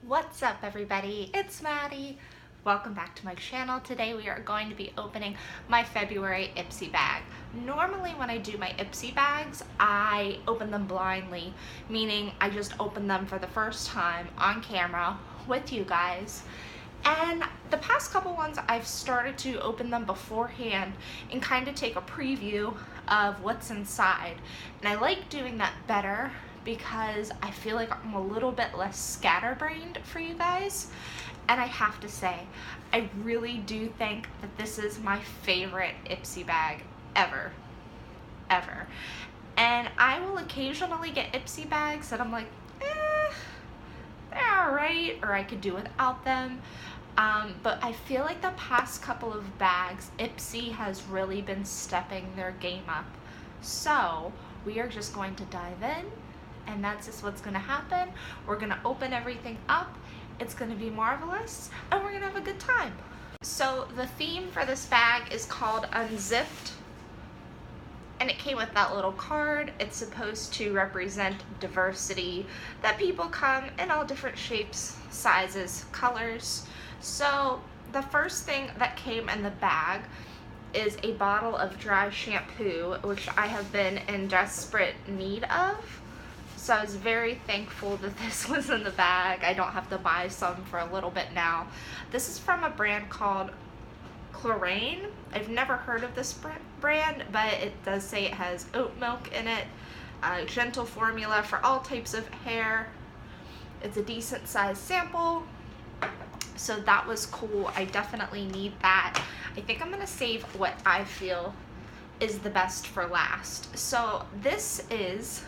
What's up everybody, it's Maddie. Welcome back to my channel. Today we are going to be opening my February Ipsy bag. Normally when I do my Ipsy bags, I open them blindly, meaning I just open them for the first time on camera with you guys. And the past couple ones I've started to open them beforehand and kind of take a preview of what's inside. And I like doing that better because I feel like I'm a little bit less scatterbrained for you guys. And I have to say, I really do think that this is my favorite Ipsy bag ever. And I will occasionally get Ipsy bags that I'm like, they're alright, or I could do without them. But I feel like the past couple of bags, Ipsy has really been stepping their game up. So we are just going to dive in, and that's just what's going to happen. We're going to open everything up. It's going to be marvelous, and we're going to have a good time. So the theme for this bag is called Unzipped, and it came with that little card. It's supposed to represent diversity, that people come in all different shapes, sizes, colors. So the first thing that came in the bag is a bottle of dry shampoo, which I have been in desperate need of. So I was very thankful that this was in the bag. I don't have to buy some for a little bit now. This is from a brand called Chlorine. I've never heard of this brand, but it does say it has oat milk in it, a gentle formula for all types of hair. It's a decent sized sample. So that was cool. I definitely need that. I think I'm gonna save what I feel is the best for last. So this is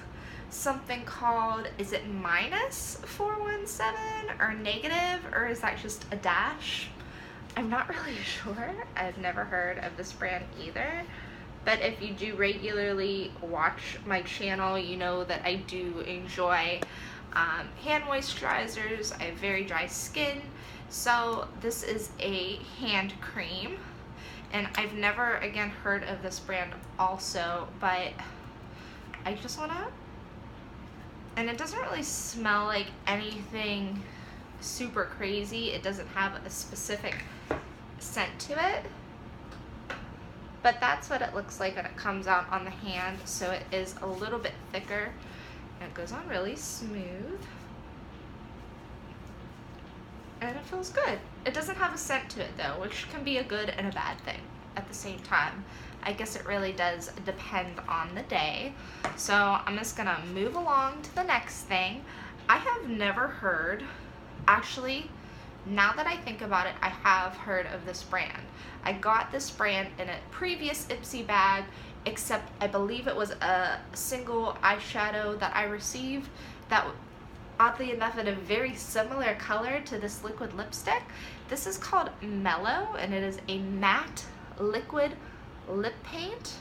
something called, is it -417 or negative, or is that just a dash? I'm not really sure. I've never heard of this brand either. But if you do regularly watch my channel, you know that I do enjoy hand moisturizers. I have very dry skin. So this is a hand cream, and I've never again heard of this brand also, but I just wanna, and it doesn't really smell like anything super crazy. It doesn't have a specific scent to it, but that's what it looks like when it comes out on the hand. So it is a little bit thicker, and it goes on really smooth. And it feels good. It doesn't have a scent to it though, which can be a good and a bad thing at the same time. I guess it really does depend on the day. So I'm just gonna move along to the next thing. I have never heard, actually, now that I think about it, I have heard of this brand. I got this brand in a previous Ipsy bag, except I believe it was a single eyeshadow that I received that oddly enough in a very similar color to this liquid lipstick. This is called Mellow, and it is a matte liquid lip paint.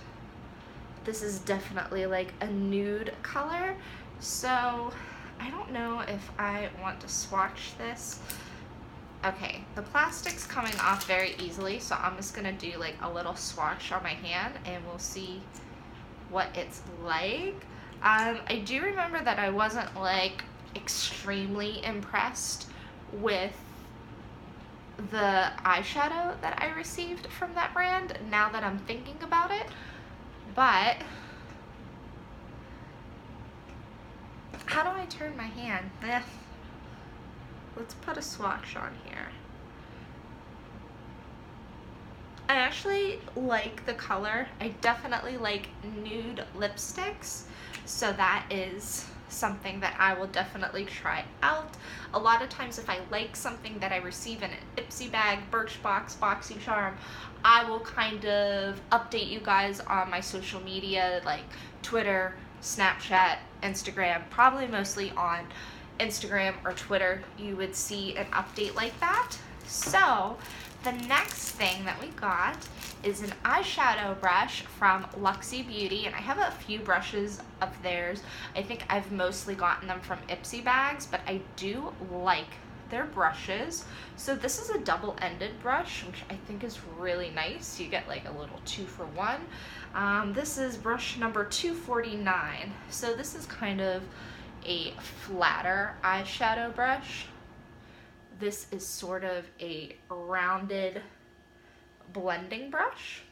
This is definitely like a nude color, so I don't know if I want to swatch this. Okay, the plastic's coming off very easily, so I'm just gonna do like a little swatch on my hand and we'll see what it's like. I do remember that I wasn't like extremely impressed with the eyeshadow that I received from that brand, now that I'm thinking about it. But how do I turn my hand? Let's put a swatch on here. I actually like the color. I definitely like nude lipsticks, so that is something that I will definitely try out. A lot of times if I like something that I receive in an Ipsy bag, Birchbox, BoxyCharm, I will kind of update you guys on my social media like Twitter, Snapchat, Instagram, probably mostly on Instagram or Twitter you would see an update like that. So the next thing that we got is an eyeshadow brush from Luxy Beauty, and I have a few brushes of theirs. I think I've mostly gotten them from Ipsy bags, but I do like their brushes. So this is a double-ended brush, which I think is really nice. You get like a little 2-for-1. This is brush number 249. So this is kind of a flatter eyeshadow brush. this is sort of a rounded blending brush,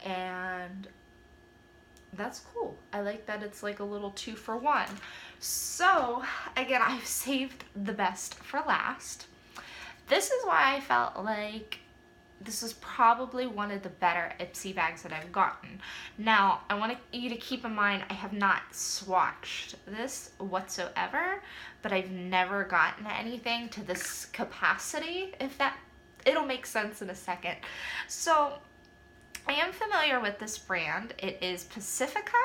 and that's cool. I like that it's like a little 2-for-1. So again, I've saved the best for last. This is why I felt like this is probably one of the better Ipsy bags that I've gotten. Now, I want you to keep in mind, I have not swatched this whatsoever, but I've never gotten anything to this capacity, it'll make sense in a second. So, I am familiar with this brand. It is Pacifica.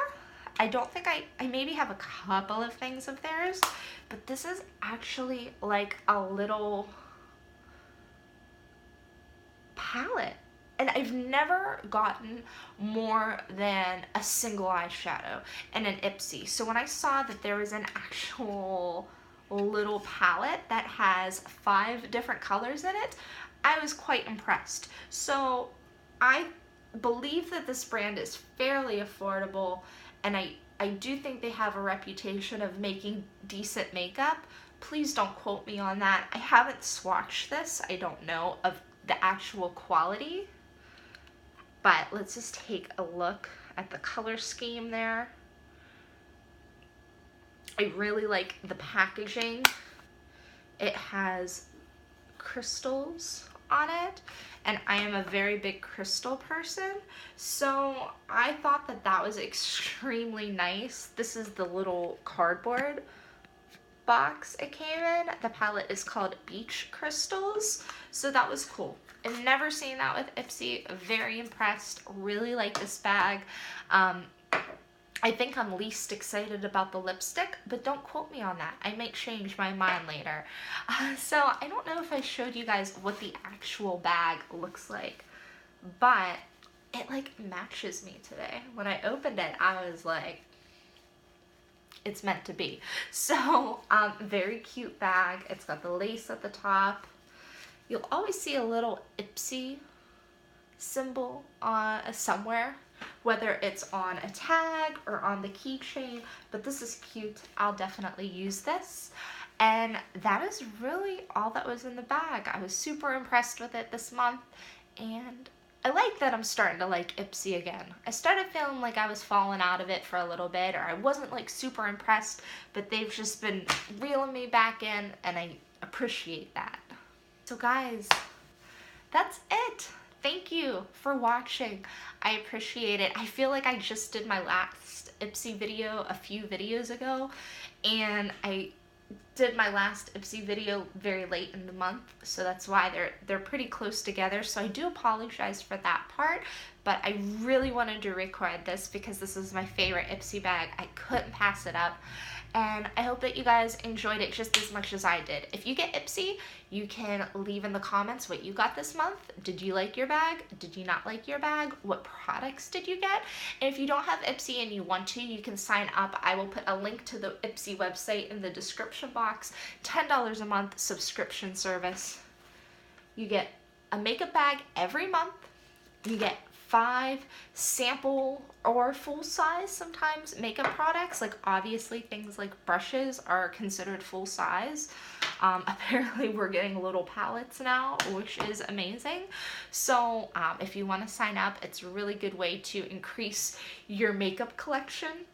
I don't think I maybe have a couple of things of theirs, but this is actually like a little palette, and I've never gotten more than a single eyeshadow and an Ipsy. So when I saw that there was an actual little palette that has 5 different colors in it, I was quite impressed. So I believe that this brand is fairly affordable, and I do think they have a reputation of making decent makeup. Please don't quote me on that. I haven't swatched this. I don't know of the actual quality, but let's just take a look at the color scheme there. I really like the packaging. It has crystals on it, and I am a very big crystal person, so I thought that that was extremely nice. This is the little cardboard box it came in. The palette is called Beach Crystals, so that was cool. I've never seen that with Ipsy. Very impressed. Really like this bag. I think I'm least excited about the lipstick, but don't quote me on that. I might change my mind later. So I don't know if I showed you guys what the actual bag looks like, but it like matches me today. When I opened it, I was like, it's meant to be. So very cute bag. It's got the lace at the top. You'll always see a little Ipsy symbol somewhere, whether it's on a tag or on the keychain, but this is cute. I'll definitely use this. And that is really all that was in the bag. I was super impressed with it this month, and I like that I'm starting to like Ipsy again. I started feeling like I was falling out of it for a little bit, or I wasn't like super impressed, but they've just been reeling me back in, and I appreciate that. So guys, that's it. Thank you for watching. I appreciate it. I feel like I just did my last Ipsy video a few videos ago, and I did my last Ipsy video very late in the month, so that's why they're pretty close together. So I do apologize for that part, but I really wanted to record this because this is my favorite Ipsy bag. I couldn't pass it up. And I hope that you guys enjoyed it just as much as I did. If you get Ipsy, you can leave in the comments what you got this month. Did you like your bag? Did you not like your bag? What products did you get? And if you don't have Ipsy and you want to, you can sign up. I will put a link to the Ipsy website in the description box. $10 a month subscription service. You get a makeup bag every month. You get 5 sample or full size sometimes makeup products. Like obviously things like brushes are considered full size. Apparently we're getting little palettes now, which is amazing. So if you want to sign up, it's a really good way to increase your makeup collection.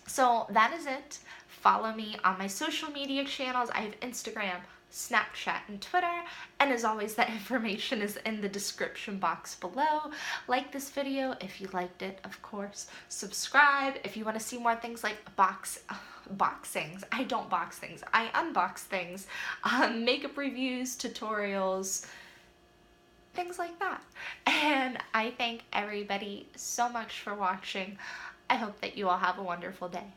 So that is it. Follow me on my social media channels. I have Instagram, Snapchat, and Twitter, and as always, that information is in the description box below. Like this video if you liked it, of course. Subscribe if you want to see more things like boxings. I don't box things, I unbox things, makeup reviews, tutorials, things like that. And I thank everybody so much for watching. I hope that you all have a wonderful day.